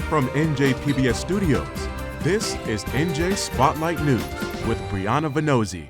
From NJPBS Studios, this is NJ Spotlight News with Brianna Vannozzi.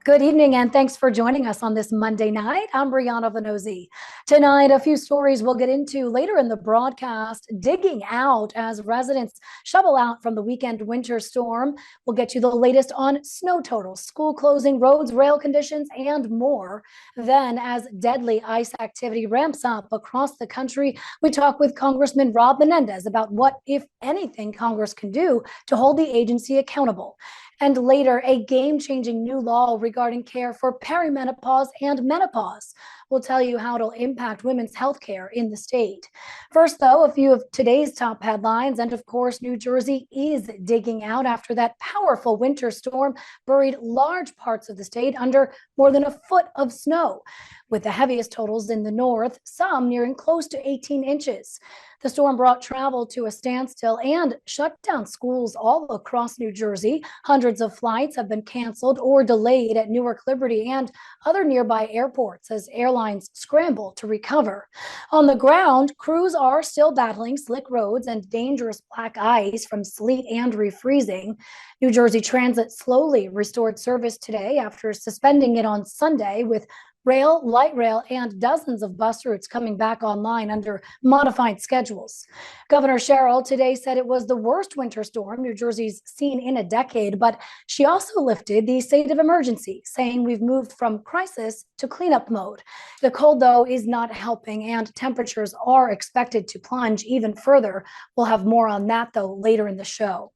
Good evening, and thanks for joining us on this Monday night. I'm Brianna Vannozzi. Tonight, a few stories we'll get into later in the broadcast, digging out as residents shovel out from the weekend winter storm. We'll get you the latest on snow totals, school closing, roads, rail conditions, and more. Then, as deadly ice activity ramps up across the country, we talk with Congressman Rob Menendez about what, if anything, Congress can do to hold the agency accountable. And later, a game-changing new law regarding care for perimenopause and menopause. We'll tell you how it'll impact women's health care in the state. First, though, a few of today's top headlines. And of course, New Jersey is digging out after that powerful winter storm buried large parts of the state under more than a foot of snow, with the heaviest totals in the north, some nearing close to 18 inches. The storm brought travel to a standstill and shut down schools all across New Jersey. Hundreds of flights have been canceled or delayed at Newark Liberty and other nearby airports as airlines scramble to recover. On the ground, crews are still battling slick roads and dangerous black ice from sleet and refreezing. New Jersey Transit slowly restored service today after suspending it on Sunday, with rail, light rail, and dozens of bus routes coming back online under modified schedules. Governor Sherrill today said it was the worst winter storm New Jersey's seen in a decade, but she also lifted the state of emergency, saying we've moved from crisis to cleanup mode. The cold, though, is not helping, and temperatures are expected to plunge even further. We'll have more on that, though, later in the show.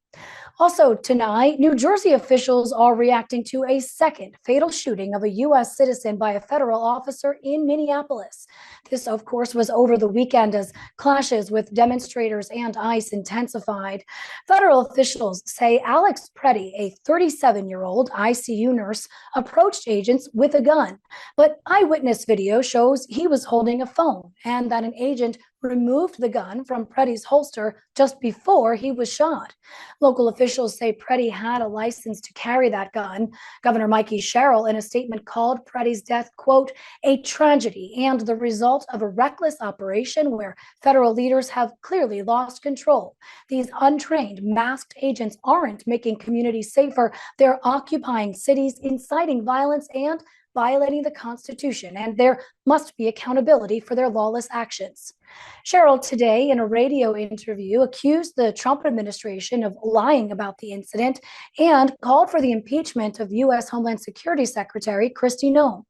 Also tonight, New Jersey officials are reacting to a second fatal shooting of a U.S. citizen by a federal officer in Minneapolis. This, of course, was over the weekend as clashes with demonstrators and ICE intensified. Federal officials say Alex Preddy, a 37-year-old ICU nurse, approached agents with a gun. But eyewitness video shows he was holding a phone and that an agent removed the gun from Preddy's holster just before he was shot. Local officials say Preddy had a license to carry that gun. Governor Mikey Sherrill, in a statement, called Preddy's death, quote, a tragedy and the result of a reckless operation where federal leaders have clearly lost control. These untrained, masked agents aren't making communities safer. They're occupying cities, inciting violence, and violating the Constitution, and there must be accountability for their lawless actions. Sherrill today, in a radio interview, accused the Trump administration of lying about the incident and called for the impeachment of U.S. Homeland Security Secretary Kristi Noem.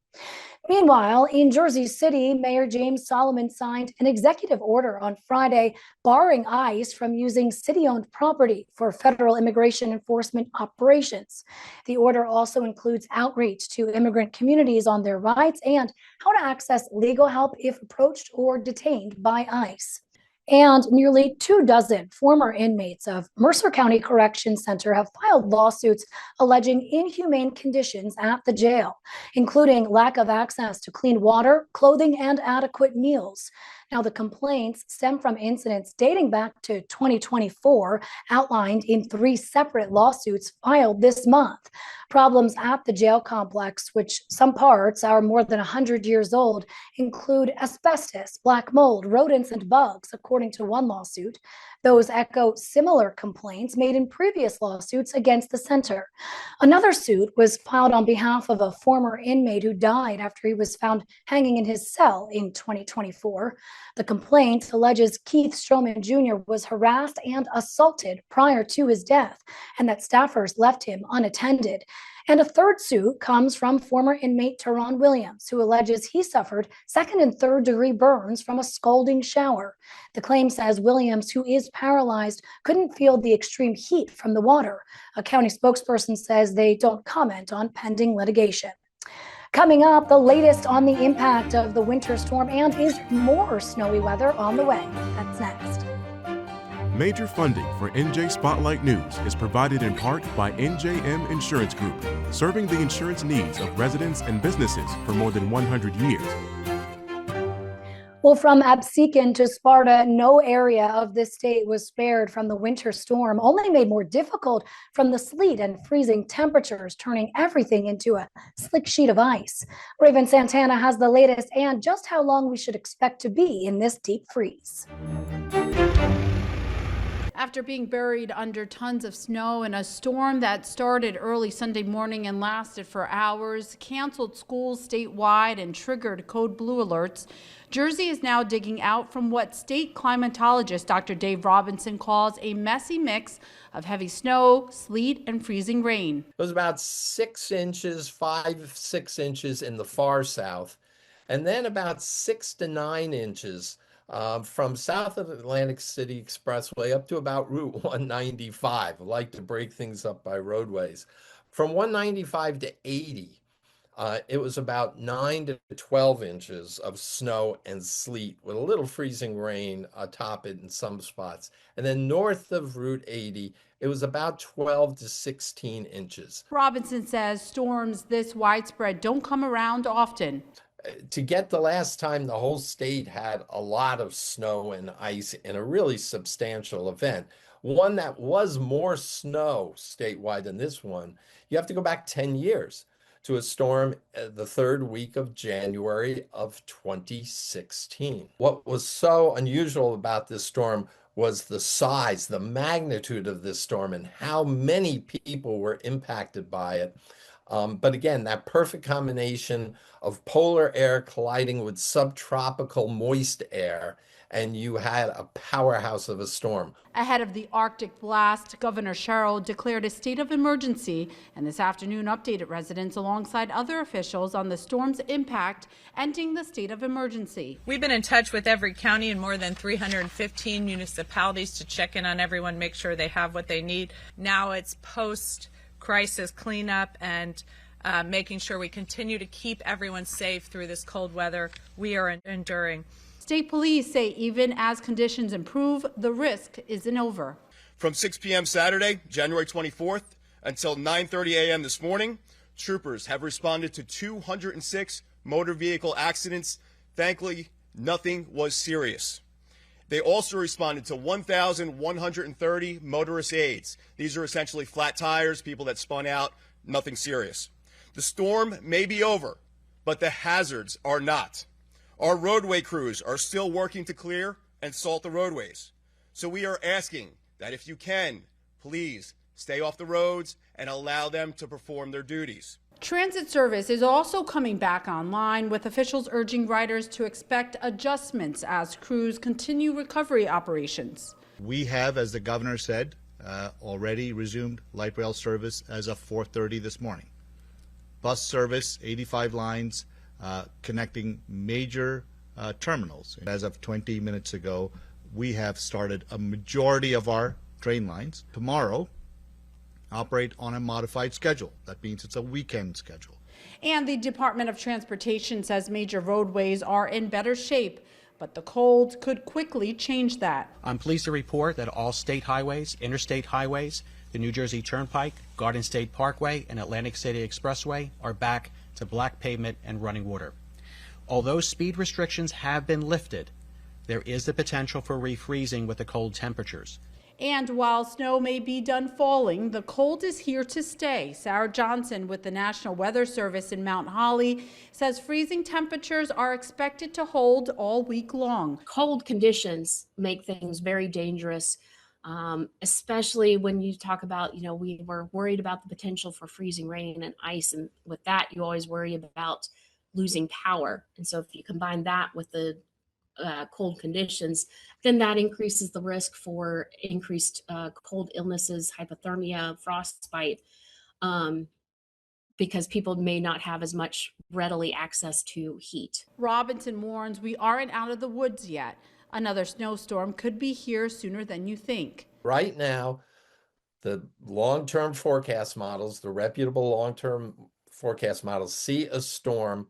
Meanwhile, in Jersey City, Mayor James Solomon signed an executive order on Friday barring ICE from using city-owned property for federal immigration enforcement operations. The order also includes outreach to immigrant communities on their rights and how to access legal help if approached or detained by ICE. And nearly 24 former inmates of Mercer County Corrections Center have filed lawsuits alleging inhumane conditions at the jail, including lack of access to clean water, clothing, and adequate meals. Now, the complaints stem from incidents dating back to 2024, outlined in 3 separate lawsuits filed this month. Problems at the jail complex, which some parts are more than 100 years old, include asbestos, black mold, rodents, and bugs, according to one lawsuit. Those echo similar complaints made in previous lawsuits against the center. Another suit was filed on behalf of a former inmate who died after he was found hanging in his cell in 2024. The complaint alleges Keith Stroman Jr. was harassed and assaulted prior to his death, and that staffers left him unattended. And a third suit comes from former inmate Teron Williams, who alleges he suffered 2nd and 3rd degree burns from a scalding shower. The claim says Williams, who is paralyzed, couldn't feel the extreme heat from the water. A county spokesperson says they don't comment on pending litigation. Coming up, the latest on the impact of the winter storm, and is more snowy weather on the way. That's next. Major funding for NJ Spotlight News is provided in part by NJM Insurance Group, serving the insurance needs of residents and businesses for more than 100 years. Well, from Absecon to Sparta, no area of this state was spared from the winter storm, only made more difficult from the sleet and freezing temperatures, turning everything into a slick sheet of ice. Raven Santana has the latest and just how long we should expect to be in this deep freeze. After being buried under tons of snow in a storm that started early Sunday morning and lasted for hours, canceled schools statewide, and triggered code blue alerts, Jersey is now digging out from what state climatologist Dr. Dave Robinson calls a messy mix of heavy snow, sleet, and freezing rain. It was about 6 inches, 6 inches in the far south, and then about 6 to 9 inches from south of the Atlantic City Expressway up to about Route 195. I like to break things up by roadways. From 195 to 80, it was about 9 to 12 inches of snow and sleet with a little freezing rain atop it in some spots. And then north of Route 80, it was about 12 to 16 inches. Robinson says storms this widespread don't come around often. To get the last time the whole state had a lot of snow and ice in a really substantial event, one that was more snow statewide than this one, you have to go back 10 years to a storm the third week of January of 2016. What was so unusual about this storm was the size, the magnitude of this storm, and how many people were impacted by it. But again, that perfect combination of polar air colliding with subtropical moist air, and you had a powerhouse of a storm. Ahead of the Arctic blast, Governor Sherrill declared a state of emergency and this afternoon updated residents alongside other officials on the storm's impact, ending the state of emergency. We've been in touch with every county and more than 315 municipalities to check in on everyone, make sure they have what they need. Now it's post-crisis cleanup and making sure we continue to keep everyone safe through this cold weather we are enduring. State police say even as conditions improve, the risk isn't over. From 6 p.m. Saturday, January 24th, until 9:30 a.m. this morning, troopers have responded to 206 motor vehicle accidents. Thankfully, nothing was serious. They also responded to 1,130 motorist aids. These are essentially flat tires, people that spun out, nothing serious. The storm may be over, but the hazards are not. Our roadway crews are still working to clear and salt the roadways. So we are asking that if you can, please stay off the roads and allow them to perform their duties. Transit service is also coming back online, with officials urging riders to expect adjustments as crews continue recovery operations. We have, as the governor said, already resumed light rail service as of 4:30 this morning. Bus service, 85 lines, connecting major terminals. As of 20 minutes ago, we have started a majority of our train lines. Tomorrow, operate on a modified schedule. That means it's a weekend schedule. And the Department of Transportation says major roadways are in better shape, but the cold could quickly change that. I'm pleased to report that all state highways, interstate highways, the New Jersey Turnpike, Garden State Parkway, and Atlantic City Expressway are back to black pavement and running water. Although speed restrictions have been lifted, there is the potential for refreezing with the cold temperatures. And while snow may be done falling, the cold is here to stay. Sarah Johnson with the National Weather Service in Mount Holly says freezing temperatures are expected to hold all week long. Cold conditions make things very dangerous, especially when you talk about, we were worried about the potential for freezing rain and ice. And with that, you always worry about losing power. And so if you combine that with the cold conditions, then that increases the risk for increased cold illnesses, hypothermia, frostbite, because people may not have as much readily access to heat. Robinson warns we aren't out of the woods yet. Another snowstorm could be here sooner than you think. Right now, the long-term forecast models, the reputable long-term forecast models, see a storm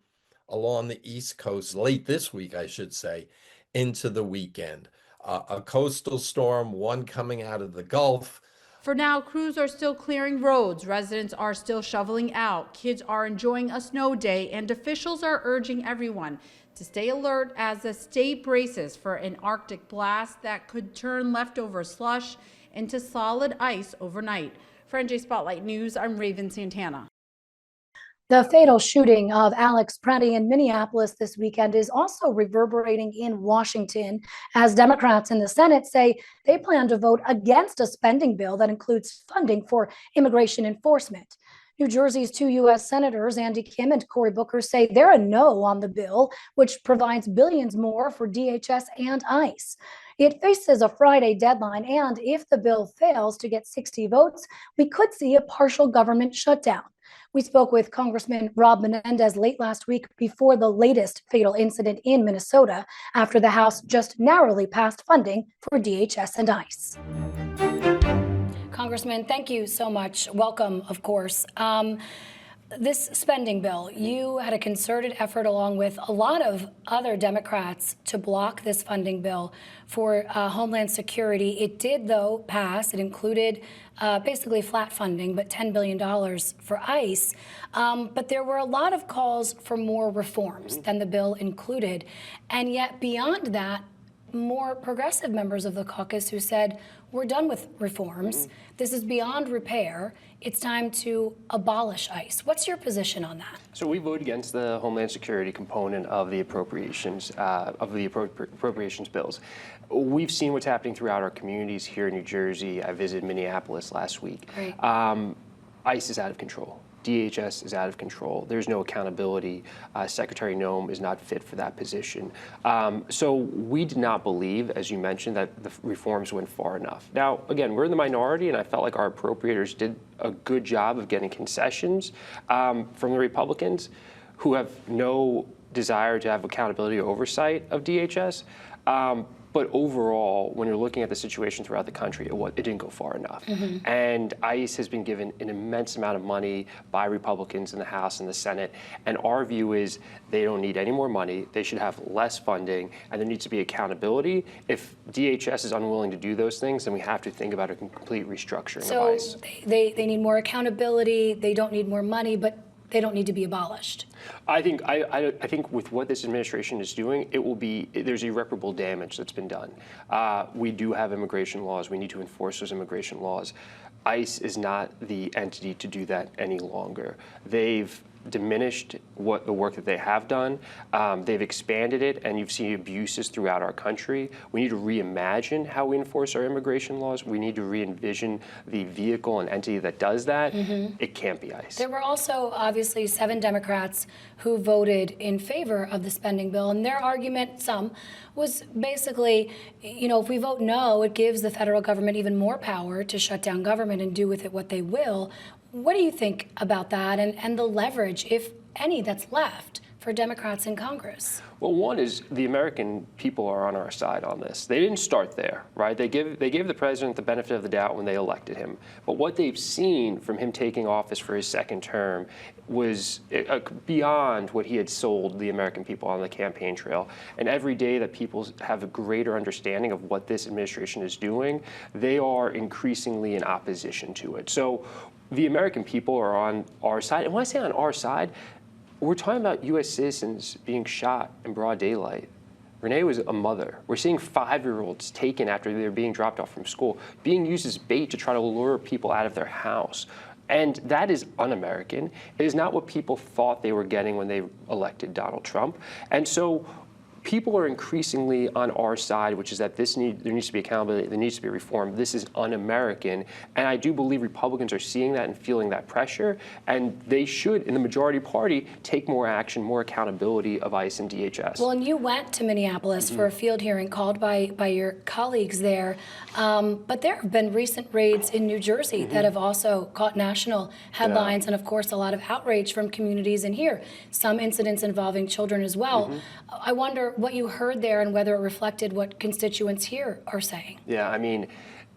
along the East Coast late this week, I should say, into the weekend. A coastal storm, one coming out of the Gulf. For now, crews are still clearing roads, residents are still shoveling out, kids are enjoying a snow day, and officials are urging everyone to stay alert as the state braces for an Arctic blast that could turn leftover slush into solid ice overnight. For NJ Spotlight News, I'm Raven Santana. The fatal shooting of Alex Pretty in Minneapolis this weekend is also reverberating in Washington as Democrats in the Senate say they plan to vote against a spending bill that includes funding for immigration enforcement. New Jersey's two U.S. Senators, Andy Kim and Cory Booker, say they're a no on the bill, which provides billions more for DHS and ICE. It faces a Friday deadline, and if the bill fails to get 60 votes, we could see a partial government shutdown. We spoke with Congressman Rob Menendez late last week before the latest fatal incident in Minnesota after the House just narrowly passed funding for DHS and ICE. Congressman, thank you so much. Welcome, of course. This spending bill, you had a concerted effort along with a lot of other Democrats to block this funding bill for Homeland Security. It did, though, pass. It included basically flat funding, but $10 billion for ICE. But there were a lot of calls for more reforms than the bill included. And yet beyond that, more progressive members of the caucus who said, we're done with reforms. This is beyond repair. It's time to abolish ICE. What's your position on that? So we voted against the Homeland Security component of the appropriations bills. We've seen what's happening throughout our communities here in New Jersey. I visited Minneapolis last week. Right. ICE is out of control. DHS is out of control. There's no accountability. Secretary Noem is not fit for that position. So we did not believe, as you mentioned, that the reforms went far enough. Now, again, we're in the minority, and I felt like our appropriators did a good job of getting concessions from the Republicans, who have no desire to have accountability or oversight of DHS. But overall, when you're looking at the situation throughout the country, it didn't go far enough. And ICE has been given an immense amount of money by Republicans in the House and the Senate. And our view is they don't need any more money. They should have less funding, and there needs to be accountability. If DHS is unwilling to do those things, then we have to think about a complete restructuring of ICE. So they need more accountability. They don't need more money, but they don't need to be abolished. I think with what this administration is doing, there's irreparable damage that's been done. We do have immigration laws. We need to enforce those immigration laws. ICE is not the entity to do that any longer. They've diminished the work that they have done. They've expanded it, and you've seen abuses throughout our country. We need to reimagine how we enforce our immigration laws. We need to re-envision the vehicle and entity that does that. It can't be ICE. There were also obviously 7 Democrats who voted in favor of the spending bill, and their argument, some, was basically, if we vote no, it gives the federal government even more power to shut down government and do with it what they will. What do you think about that and the leverage, if any, that's left for Democrats in Congress? Well, one is the American people are on our side on this. They didn't start there, right? They gave the president the benefit of the doubt when they elected him. But what they've seen from him taking office for his second term was beyond what he had sold the American people on the campaign trail. And every day that people have a greater understanding of what this administration is doing, they are increasingly in opposition to it. So the American people are on our side. And when I say on our side, we're talking about U.S. citizens being shot in broad daylight. Renee was a mother. We're seeing 5-year-olds taken after they're being dropped off from school, being used as bait to try to lure people out of their house. And that is un-American. It is not what people thought they were getting when they elected Donald Trump. And so people are increasingly on our side, which is that there needs to be accountability, there needs to be reform. This is un-American. And I do believe Republicans are seeing that and feeling that pressure. And they should, in the majority party, take more action, more accountability of ICE and DHS. Well, and you went to Minneapolis for a field hearing called by your colleagues there. But there have been recent raids in New Jersey that have also caught national headlines and, of course, a lot of outrage from communities in here. Some incidents involving children as well. I wonder what you heard there and whether it reflected what constituents here are saying. Yeah, I mean,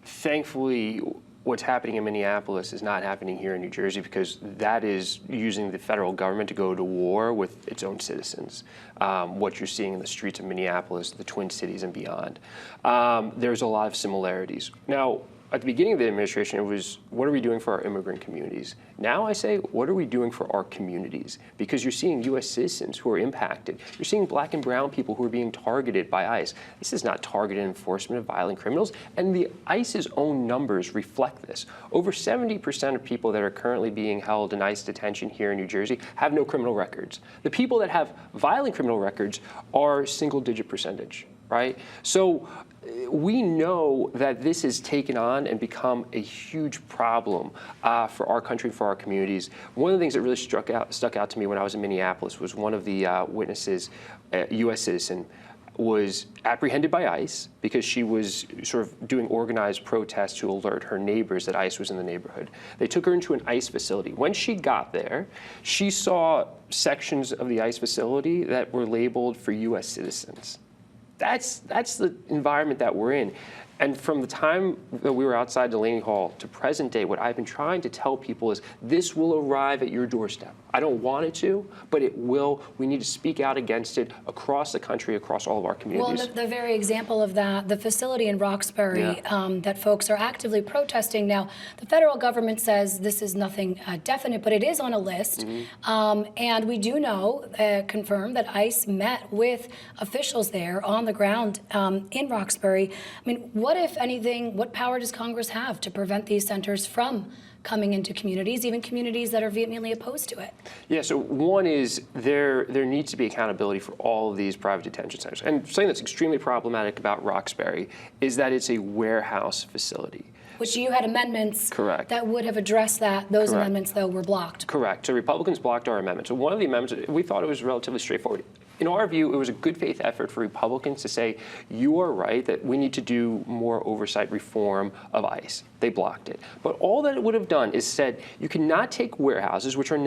thankfully, what's happening in Minneapolis is not happening here in New Jersey, because that is using the federal government to go to war with its own citizens. What you're seeing in the streets of Minneapolis, the Twin Cities and beyond. There's a lot of similarities. Now, at the beginning of the administration, it was, what are we doing for our immigrant communities? Now I say, what are we doing for our communities? Because you're seeing U.S. citizens who are impacted. You're seeing black and brown people who are being targeted by ICE. This is not targeted enforcement of violent criminals, and the ICE's own numbers reflect this. Over 70% of people that are currently being held in ICE detention here in New Jersey have no criminal records. The people that have violent criminal records are single-digit percentage, right? So we know that this has taken on and become a huge problem for our country, for our communities. One of the things that really stuck out to me when I was in Minneapolis was one of the witnesses, a U.S. citizen, was apprehended by ICE because she was sort of doing organized protests to alert her neighbors that ICE was in the neighborhood. They took her into an ICE facility. When she got there, she saw sections of the ICE facility that were labeled for U.S. citizens. That's the environment that we're in. And from the time that we were outside Delaney Hall to present day, what I've been trying to tell people is this will arrive at your doorstep. I don't want it to, but it will. We need to speak out against it across the country, across all of our communities. Well, the very example of that, the facility in Roxbury that folks are actively protesting now, the federal government says this is nothing definite, but it is on a list. And we do know, confirmed, that ICE met with officials there on the ground in Roxbury. I mean, what, if anything, what power does Congress have to prevent these centers from coming into communities, even communities that are vehemently opposed to it? Yeah, so one is there needs to be accountability for all of these private detention centers. And something that's extremely problematic about Roxbury is that it's a warehouse facility. Which you had amendments Correct. that would have addressed that. Those Correct. amendments, though, were blocked. Correct. So Republicans blocked our amendment. So one of the amendments, we thought it was relatively straightforward. In our view, it was a good faith effort for Republicans to say, you are right that we need to do more oversight reform of ICE. They blocked it. But all that it would have done is said, you cannot take warehouses, which were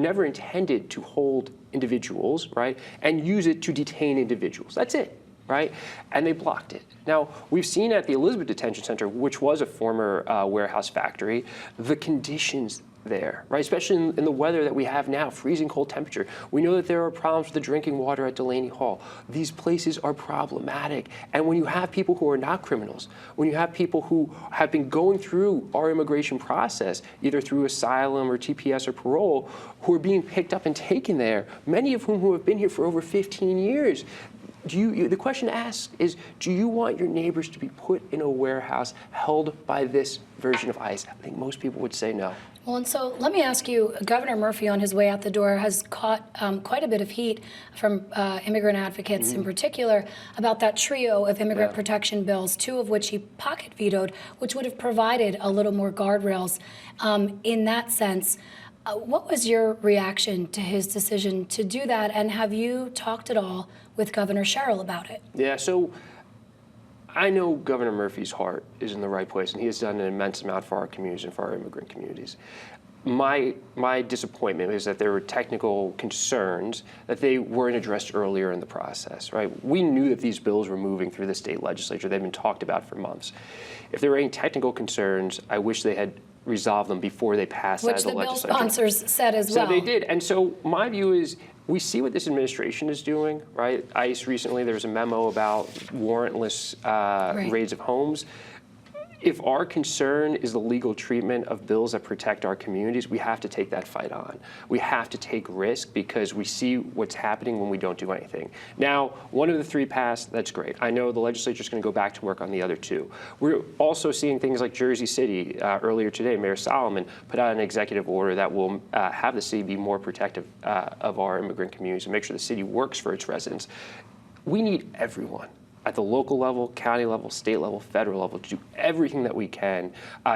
never intended to hold individuals, right, and use it to detain individuals. That's it. Right? And they blocked it. Now, we've seen at the Elizabeth Detention Center, which was a former warehouse factory, the conditions there, right? Especially in the weather that we have now, freezing cold temperature. We know that there are problems with the drinking water at Delaney Hall. These places are problematic. And when you have people who are not criminals, when you have people who have been going through our immigration process, either through asylum or TPS or parole, who are being picked up and taken there, many of whom who have been here for over 15 years, the question asked is, do you want your neighbors to be put in a warehouse held by this version of ICE? I think most people would say no. Well, and so let me ask you, Governor Murphy on his way out the door has caught quite a bit of heat from immigrant advocates in particular about that trio of immigrant protection bills, two of which he pocket vetoed, which would have provided a little more guardrails in that sense. What was your reaction to his decision to do that, and have you talked at all with Governor Sherrill about it? Yeah, so I know Governor Murphy's heart is in the right place, and he has done an immense amount for our communities and for our immigrant communities. My disappointment is that there were technical concerns that they weren't addressed earlier in the process, right? We knew that these bills were moving through the state legislature. They've been talked about for months. If there were any technical concerns, I wish they had resolved them before they passed out of the legislature. Which the bill sponsors said as well. So they did. And so my view is we see what this administration is doing, right? ICE recently, there was a memo about warrantless raids of homes. If our concern is the legal treatment of bills that protect our communities, we have to take that fight on. We have to take risk because we see what's happening when we don't do anything. Now, one of the three passed, that's great. I know the legislature is going to go back to work on the other two. We're also seeing things like Jersey City. Earlier today, Mayor Solomon put out an executive order that will have the city be more protective of our immigrant communities and make sure the city works for its residents. We need everyone at the local level, county level, state level, federal level, to do everything that we can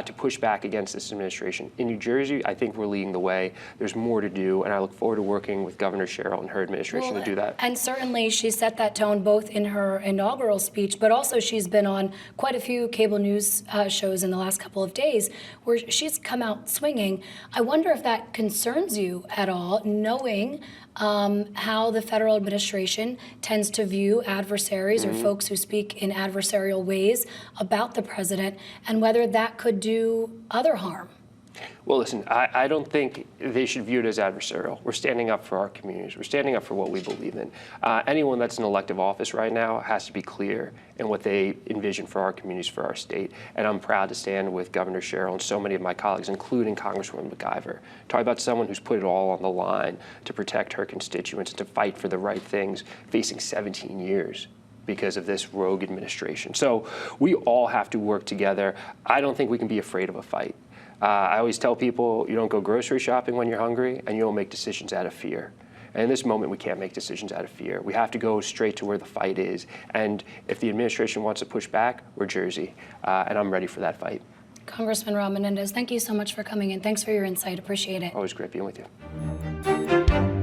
to push back against this administration. In New Jersey, I think we're leading the way. There's more to do, and I look forward to working with Governor Sherrill and her administration to do that. And certainly she set that tone both in her inaugural speech, but also she's been on quite a few cable news shows in the last couple of days where she's come out swinging. I wonder if that concerns you at all, knowing how the federal administration tends to view adversaries or folks who speak in adversarial ways about the president, and whether that could do other harm. Well, listen, I don't think they should view it as adversarial. We're standing up for our communities. We're standing up for what we believe in. Anyone that's in elective office right now has to be clear in what they envision for our communities, for our state. And I'm proud to stand with Governor Sherrill and so many of my colleagues, including Congresswoman McIver. Talk about someone who's put it all on the line to protect her constituents and to fight for the right things, facing 17 years because of this rogue administration. So we all have to work together. I don't think we can be afraid of a fight. I always tell people you don't go grocery shopping when you're hungry, and you don't make decisions out of fear. And in this moment, we can't make decisions out of fear. We have to go straight to where the fight is. And if the administration wants to push back, we're Jersey, and I'm ready for that fight. Congressman Rob Menendez, thank you so much for coming in. Thanks for your insight. Appreciate it. Always great being with you.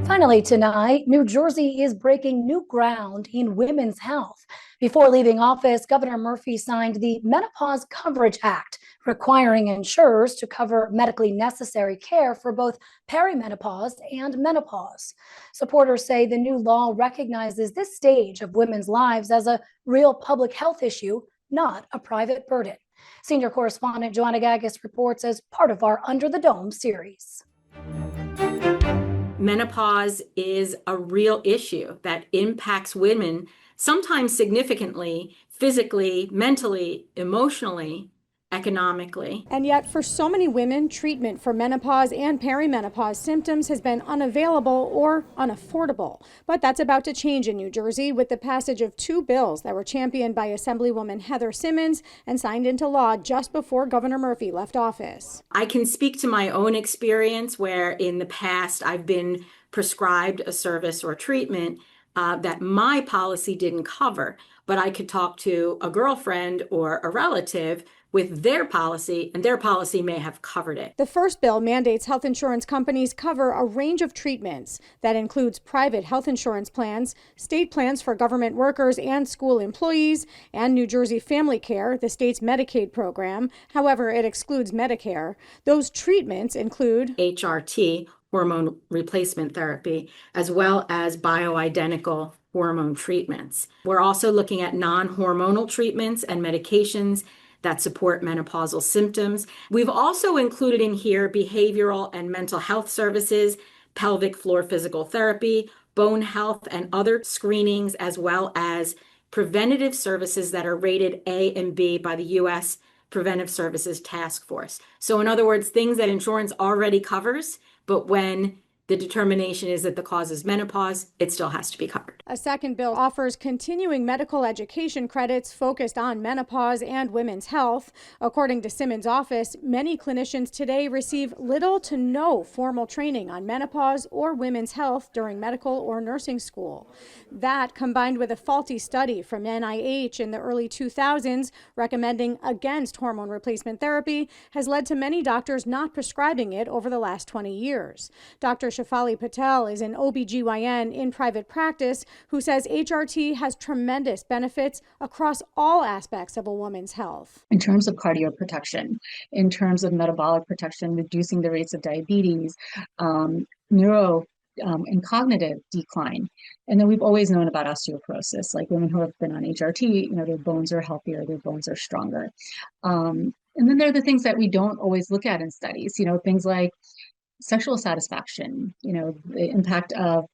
Finally tonight, New Jersey is breaking new ground in women's health. Before leaving office, Governor Murphy signed the Menopause Coverage Act, requiring insurers to cover medically necessary care for both perimenopause and menopause. Supporters say the new law recognizes this stage of women's lives as a real public health issue, not a private burden. Senior correspondent Joanna Gagis reports as part of our Under the Dome series. Menopause is a real issue that impacts women, sometimes significantly, physically, mentally, emotionally, economically. And yet, for so many women, treatment for menopause and perimenopause symptoms has been unavailable or unaffordable. But that's about to change in New Jersey with the passage of two bills that were championed by Assemblywoman Heather Simmons and signed into law just before Governor Murphy left office. I can speak to my own experience where in the past I've been prescribed a service or treatment that my policy didn't cover, but I could talk to a girlfriend or a relative with their policy, and their policy may have covered it. The first bill mandates health insurance companies cover a range of treatments that includes private health insurance plans, state plans for government workers and school employees, and New Jersey Family Care, the state's Medicaid program. However, it excludes Medicare. Those treatments include HRT, hormone replacement therapy, as well as bioidentical hormone treatments. We're also looking at non-hormonal treatments and medications that support menopausal symptoms. We've also included in here behavioral and mental health services, pelvic floor physical therapy, bone health, and other screenings, as well as preventative services that are rated A and B by the U.S. Preventive Services Task Force. So in other words, things that insurance already covers, but when the determination is that the cause is menopause, it still has to be covered. A second bill offers continuing medical education credits focused on menopause and women's health. According to Simmons' office, many clinicians today receive little to no formal training on menopause or women's health during medical or nursing school. That, combined with a faulty study from NIH in the early 2000s recommending against hormone replacement therapy, has led to many doctors not prescribing it over the last 20 years. Dr. Shefali Patel is an OBGYN in private practice who says HRT has tremendous benefits across all aspects of a woman's health. In terms of cardioprotection, in terms of metabolic protection, reducing the rates of diabetes, neuro and cognitive decline. And then we've always known about osteoporosis, like women who have been on HRT, their bones are healthier, their bones are stronger. And then there are the things that we don't always look at in studies, things like sexual satisfaction, the impact of,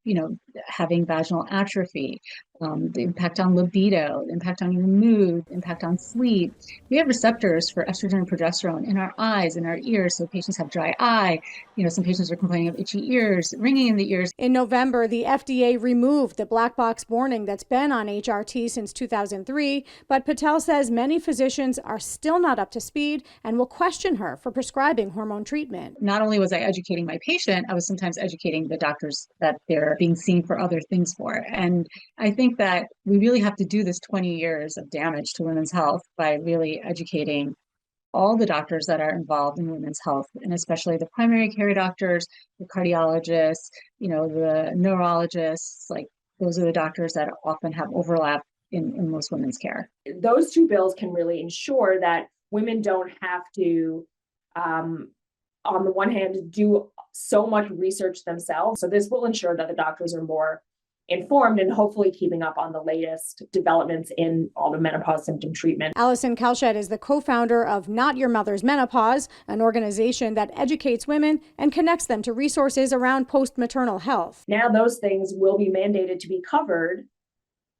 having vaginal atrophy, the impact on libido, the impact on your mood, impact on sleep. We have receptors for estrogen and progesterone in our eyes, in our ears. So patients have dry eye. Some patients are complaining of itchy ears, ringing in the ears. In November, the FDA removed the black box warning that's been on HRT since 2003, but Patel says many physicians are still not up to speed and will question her for prescribing hormone treatment. Not only was I educating my patient, I was sometimes educating the doctors that they're being seen for other things for. And I think that we really have to do this 20 years of damage to women's health by really educating all the doctors that are involved in women's health, and especially the primary care doctors, the cardiologists, the neurologists. Like, those are the doctors that often have overlap in most women's care. Those two bills can really ensure that women don't have to, on the one hand, do so much research themselves. So this will ensure that the doctors are more informed and hopefully keeping up on the latest developments in all the menopause symptom treatment. Allison Kalshed is the co-founder of Not Your Mother's Menopause, an organization that educates women and connects them to resources around postmaternal health. Now those things will be mandated to be covered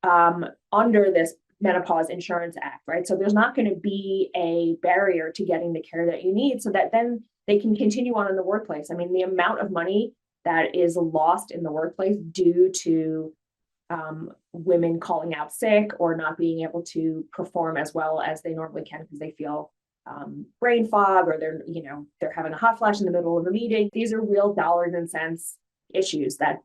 under this Menopause Insurance Act, right? So there's not going to be a barrier to getting the care that you need so that then they can continue on in the workplace. I mean, the amount of money that is lost in the workplace due to women calling out sick or not being able to perform as well as they normally can because they feel brain fog or they're having a hot flash in the middle of a meeting. These are real dollars and cents issues that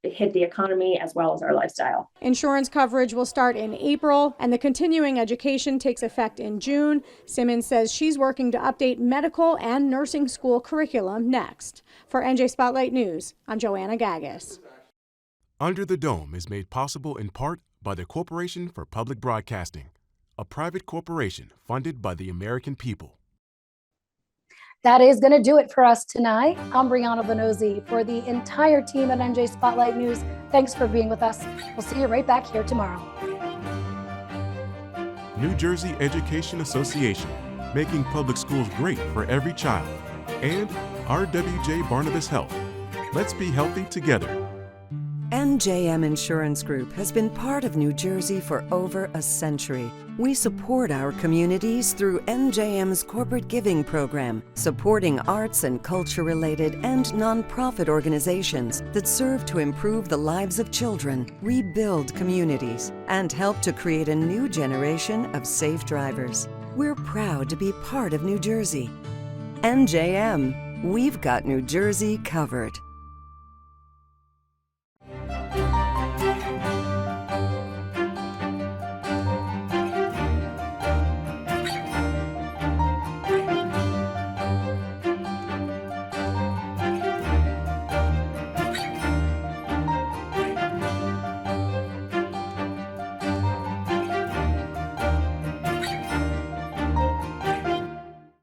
hit the economy as well as our lifestyle. Insurance coverage will start in April and the continuing education takes effect in June. Simmons says she's working to update medical and nursing school curriculum next. For NJ Spotlight News, I'm Joanna Gagis. Under the Dome is made possible in part by the Corporation for Public Broadcasting, a private corporation funded by the American people. That is going to do it for us tonight. I'm Brianna Vannozzi. For the entire team at NJ Spotlight News, thanks for being with us. We'll see you right back here tomorrow. New Jersey Education Association, making public schools great for every child. And RWJ Barnabas Health. Let's be healthy together. NJM Insurance Group has been part of New Jersey for over a century. We support our communities through NJM's corporate giving program, supporting arts and culture-related and nonprofit organizations that serve to improve the lives of children, rebuild communities, and help to create a new generation of safe drivers. We're proud to be part of New Jersey. NJM, we've got New Jersey covered.